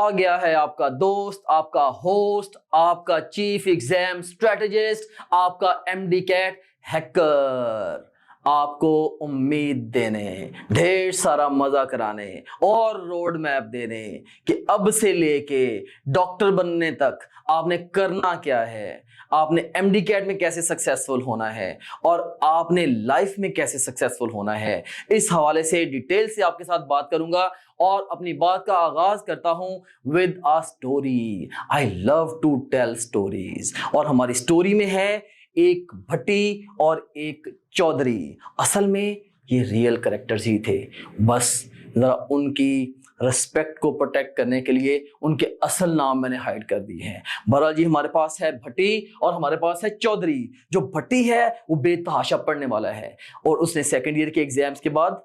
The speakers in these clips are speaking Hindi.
आ गया है आपका दोस्त, आपका होस्ट, आपका चीफ एग्जाम स्ट्रेटेजिस्ट, आपका एमडी कैट हैकर, आपको उम्मीद देने, ढेर सारा मजा कराने और रोड मैप देने कि अब से लेके डॉक्टर बनने तक आपने करना क्या है, आपने एमडी कैट में कैसे सक्सेसफुल होना है और आपने लाइफ में कैसे सक्सेसफुल होना है। इस हवाले से डिटेल से आपके साथ बात करूंगा और अपनी बात का आगाज करता हूं with a story. I love to tell stories और हमारी स्टोरी में है एक भट्टी और एक चौधरी। असल में ये रियल कैरेक्टर्स ही थे, बस जरा उनकी रिस्पेक्ट को प्रोटेक्ट करने के लिए उनके असल नाम मैंने हाइड कर दिए हैं। बहरहाल जी, हमारे पास है भट्टी और हमारे पास है चौधरी। जो भट्टी है वो बेतहाशा पढ़ने वाला है और उसने सेकेंड ईयर के एग्जाम्स के बाद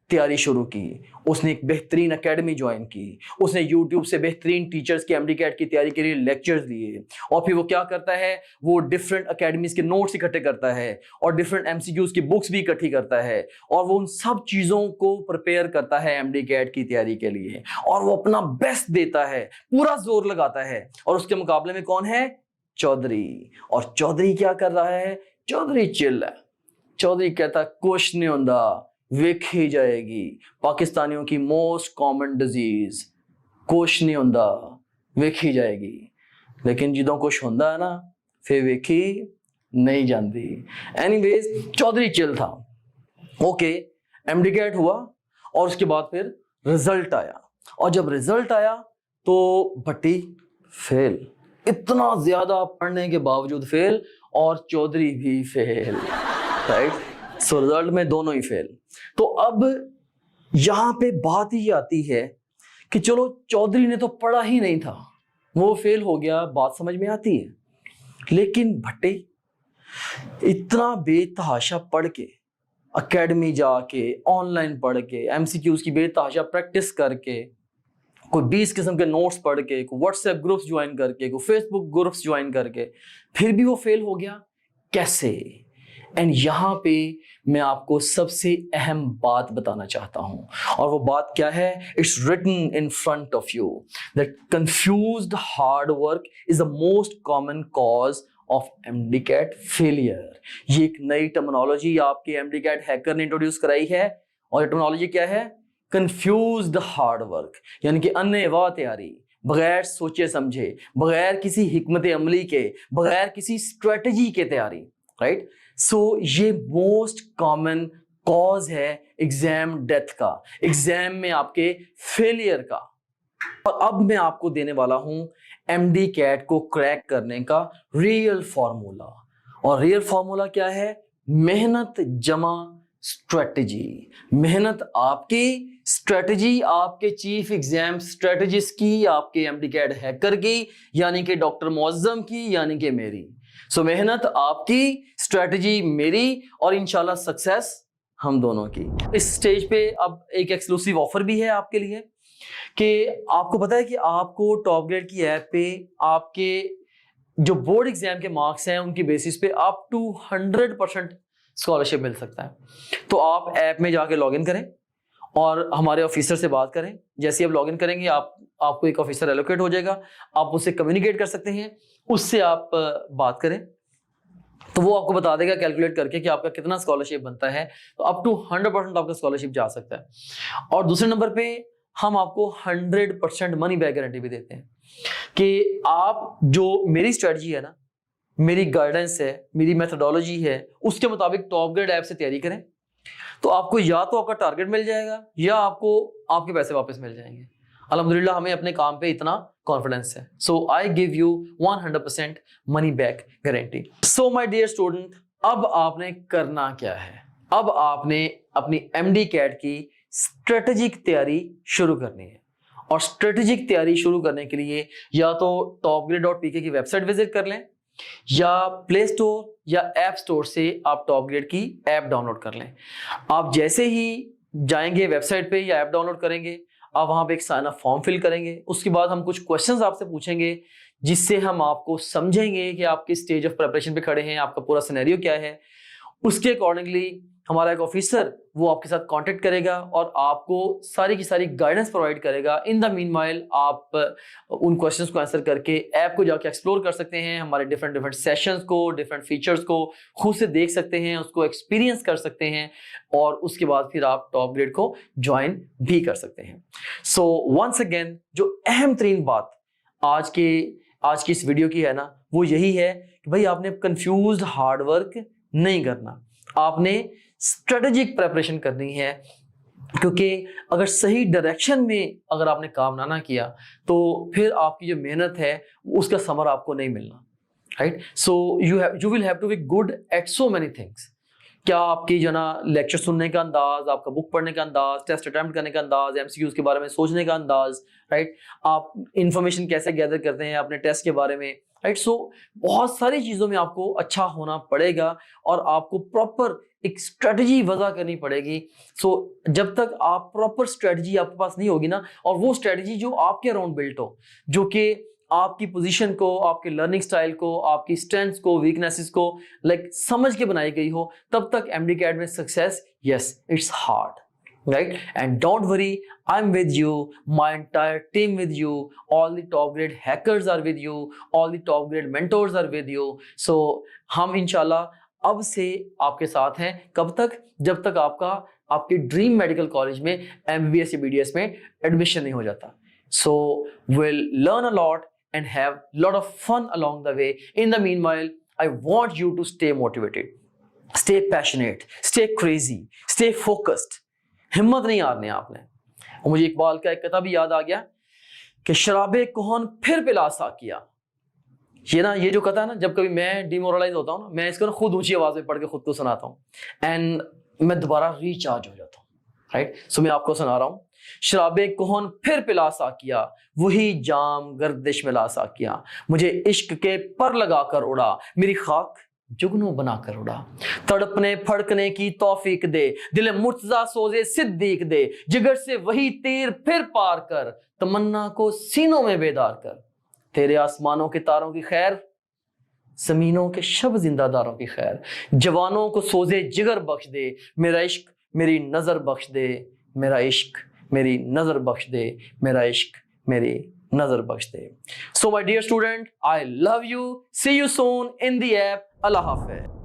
तैयारी शुरू की। उसने एक बेहतरीन एकेडमी ज्वाइन की, उसने यूट्यूब से बेहतरीन टीचर्स के एमडी कैट की तैयारी के लिए लेक्चर्स लिए और फिर वो क्या करता है, वो डिफरेंट एकेडमीज के नोट्स इकट्ठे करता है और डिफरेंट एमसीक्यूज की बुक्स भी इकट्ठी करता है और वो उन सब चीज़ों को प्रिपेयर करता है एमडी कैट की तैयारी के लिए और वो अपना बेस्ट देता है, पूरा जोर लगाता है। और उसके मुकाबले में कौन है? चौधरी। और चौधरी क्या कर रहा है? चौधरी चिल है। चौधरी कहता कुछ नहीं होता, वेखी जाएगी। पाकिस्तानियों की मोस्ट कॉमन डिजीज, कुछ नहीं होता, वेखी जाएगी। लेकिन जिदों कुछ होता है ना, फिर वेखी नहीं जाती। एनीवेज, चौधरी चिल था। ओके, एमडी कैट हुआ और उसके बाद फिर रिजल्ट आया और जब रिजल्ट आया तो भट्टी फेल, इतना ज्यादा पढ़ने के बावजूद फेल और चौधरी भी फेल, राइट। सो रिजल्ट में दोनों ही फेल। तो अब यहां पे बात ही आती है कि चलो चौधरी ने तो पढ़ा ही नहीं था, वो फेल हो गया, बात समझ में आती है। लेकिन भट्टी इतना बेतहाशा पढ़ के, एकेडमी जाके, ऑनलाइन पढ़ के, एमसीक्यूज की बेतहाशा प्रैक्टिस करके, कोई 20 किस्म के नोट्स पढ़ के, कोई व्हाट्सएप ग्रुप्स ज्वाइन करके, कोई फेसबुक ग्रुप्स ज्वाइन करके, फिर भी वो फेल हो गया। कैसे? एंड यहां पे मैं आपको सबसे अहम बात बताना चाहता हूं और वो बात क्या है? It's written in front of you that confused hard work is the most common cause of MD CAT failure. ये एक नई टर्मिनोलॉजी आपके एमडी कैट हैकर ने इंट्रोड्यूस कराई है और ये टर्मिनोलॉजी क्या है? कंफ्यूज्ड हार्ड वर्क, यानी कि अन्नेवाह तैयारी, बगैर सोचे समझे, बगैर किसी हिकमत अमली के, बगैर किसी स्ट्रेटजी के तैयारी, राइट। सो ये मोस्ट कॉमन कॉज है एग्जाम डेथ का, एग्जाम में आपके फेलियर का। और अब मैं आपको देने वाला हूं एमडी कैट को क्रैक करने का रियल फॉर्मूला। और रियल फॉर्मूला क्या है? मेहनत जमा स्ट्रेटजी। मेहनत आपकी, स्ट्रेटजी आपके चीफ एग्जाम स्ट्रेटजिस्ट की, आपके एमडी कैट हैकर की, यानी कि डॉक्टर मुअज्जम की, यानी कि मेरी। सो मेहनत आपकी, स्ट्रेटजी मेरी और इंशाल्लाह सक्सेस हम दोनों की। इस स्टेज पे अब एक एक्सक्लूसिव ऑफर भी है आपके लिए कि आपको पता है कि आपको टॉप ग्रेड की ऐप पे आपके जो बोर्ड एग्जाम के मार्क्स हैं उनकी बेसिस पे अप टू 100% स्कॉलरशिप मिल सकता है। तो आप ऐप में जाके लॉगिन करें और हमारे ऑफिसर से बात करें। जैसे आप लॉगिन करेंगे आपको एक ऑफिसर एलोकेट हो जाएगा, आप उससे कम्युनिकेट कर सकते हैं, उससे आप बात करें तो वो आपको बता देगा कैलकुलेट करके कि आपका कितना स्कॉलरशिप बनता है। तो अप टू 100% आपका स्कॉलरशिप जा सकता है। और दूसरे नंबर पे हम आपको 100% मनी बैक गारंटी भी देते हैं कि आप जो मेरी स्ट्रेटजी है ना, मेरी गाइडेंस है, मेरी मेथोडोलॉजी है, उसके मुताबिक टॉप ग्रेड ऐप से तैयारी करें तो आपको या तो आपका टारगेट मिल जाएगा या आपको आपके पैसे वापस मिल जाएंगे। अल्हम्दुलिल्लाह हमें अपने काम पे इतना कॉन्फिडेंस है। So I give you 100% money back guarantee. So my dear student, अब आपने करना क्या है? अब आपने अपनी एमडी कैट की स्ट्रेटेजिक तैयारी शुरू करनी है और स्ट्रेटेजिक तैयारी शुरू करने के लिए या तो topgrade.pk की वेबसाइट विजिट कर लें या प्ले स्टोर या ऐप स्टोर से आप टॉप ग्रेड की ऐप डाउनलोड कर लें। आप जैसे ही जाएंगे वेबसाइट पे या ऐप डाउनलोड करेंगे, आप वहां पे एक साइन अप फॉर्म फिल करेंगे। उसके बाद हम कुछ क्वेश्चंस आपसे पूछेंगे जिससे हम आपको समझेंगे कि आप किस स्टेज ऑफ प्रिपरेशन पे खड़े हैं, आपका पूरा सिनेरियो क्या है। उसके अकॉर्डिंगली हमारा एक ऑफिसर वो आपके साथ कांटेक्ट करेगा और आपको सारी की सारी गाइडेंस प्रोवाइड करेगा। इन द मीनवाइल आप उन क्वेश्चंस को आंसर करके ऐप को जाके एक्सप्लोर कर सकते हैं, हमारे डिफरेंट सेशंस को, डिफरेंट फीचर्स को खुद से देख सकते हैं, उसको एक्सपीरियंस कर सकते हैं और उसके बाद फिर आप टॉप ग्रेड को ज्वाइन भी कर सकते हैं। सो वंस अगेन जो अहम तरीन बात आज की इस वीडियो की है ना, वो यही है कि भाई आपने कंफ्यूज्ड हार्डवर्क नहीं करना, आपने स्ट्रेटेजिक प्रेपरेशन करनी है। क्योंकि अगर सही डायरेक्शन में अगर आपने काम ना किया तो फिर आपकी जो मेहनत है उसका समर आपको नहीं मिलना, right. So you will have to be good at so many things. क्या आपकी जो ना लेक्चर सुनने का अंदाज, आपका बुक पढ़ने का अंदाज, टेस्ट अटेम्प्ट करने का अंदाज, एमसीक्यूज के बारे में सोचने का अंदाज, राइट, आप इंफॉर्मेशन कैसे गैदर करते हैं अपने टेस्ट के बारे में, राइट। सो बहुत सारी चीजों में आपको अच्छा होना पड़ेगा और आपको प्रॉपर एक स्ट्रेटजी वजह करनी पड़ेगी। सो जब तक आप प्रॉपर स्ट्रेटजी आपके पास नहीं होगी ना, और वो स्ट्रेटजी जो आपके अराउंड बिल्ट हो, जो कि आपकी पोजीशन को, आपके लर्निंग स्टाइल को, आपकी स्ट्रेंथ्स को, वीकनेसेस को लाइक समझ के बनाई गई हो, तब तक MD-CAT में success, yes it's hard, right? And don't worry, I'm with you, my entire team with you, all the top grade hackers are with you, all the top grade mentors are with you. So हम इंशाल्लाह अब से आपके साथ हैं। कब तक? जब तक आपके ड्रीम मेडिकल कॉलेज में MBBS या BDS में एडमिशन नहीं हो जाता। So we'll learn a lot and have lot of fun along the way. In the meanwhile, I want you to stay motivated, stay passionate, stay crazy, stay focused. हिम्मत नहीं हारनी आपने। और मुझे इकबाल का एक कथा भी याद आ गया कि शराबे कौन फिर पिला साकिया। ये जो कथा है ना, जब कभी मैं डिमोरलाइज होता हूँ ना, मैं इसको ना खुद ऊंची आवाज में पढ़ के खुद को सुनाता हूँ एंड मैं दोबारा रिचार्ज हो जाता हूँ, राइट। सो मैं आपको सुना रहा हूँ। शराबे कौन फिर पिला साकिया, वही जाम गर्दिश में ला साकिया, मुझे इश्क के पर लगा कर उड़ा, मेरी खाक जुगनू बनाकर उड़ा, तड़पने फड़कने की तौफीक दे, दिल मुर्तजा सोजे सिद्दीक दे, जिगर से वही तीर फिर पार कर, तमन्ना को सीनों में बेदार कर, तेरे आसमानों के तारों की खैर, जमीनों के शब जिंदादारों की खैर, जवानों को सोजे जिगर बख्श दे, मेरा इश्क मेरी नजर बख्श दे, मेरा इश्क मेरी नजर बख्श दे, मेरा इश्क मेरी नजर बख्श दे। So my dear student, I love you. See you soon in the app. Allah Hafiz.